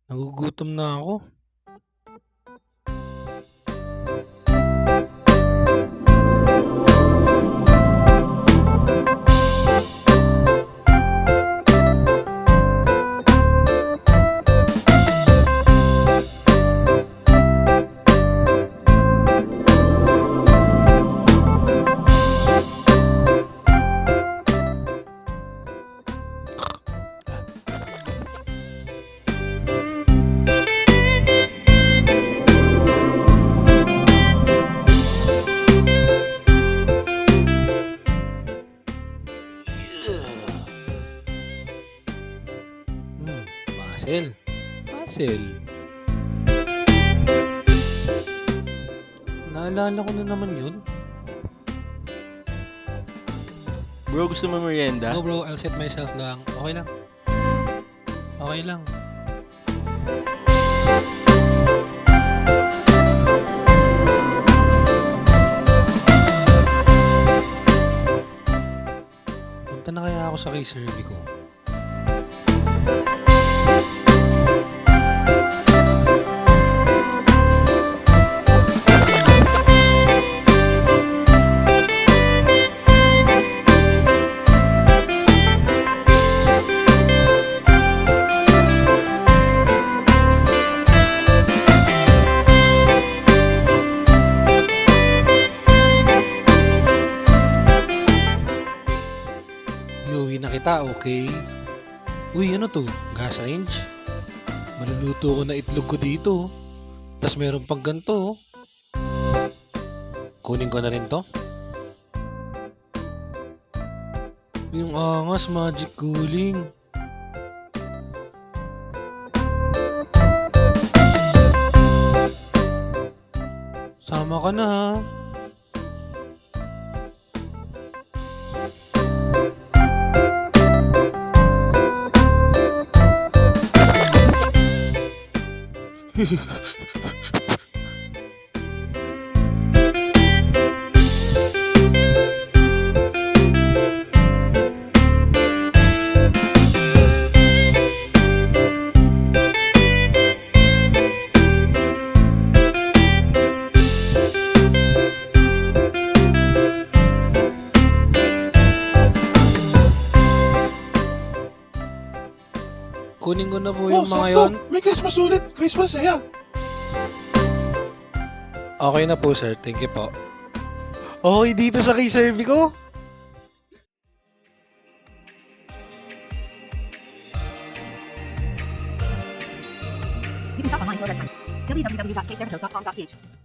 Nagugutom na ako. Muscle. Muscle. Naalala ko na naman yun. Bro, gusto mo merienda? No bro, I'll set myself lang. Okay lang. Okay lang. Punta na kaya ako sa K-Serve ko. Iuwi na kita, okay? Uy, ano to? Gas range? Maluluto ko na itlog ko dito. Tapos meron pang ganito. Kunin ko na rin to. Yung angas, magic cooling. Sama ka na ha. Kunin ko na po yung mga yon. May Christmas ulit. Christmas, saya. Okay na po sir, thank you po. Okay dito sa K-Serve ko. You can shop online or website www.kservico.com.ph.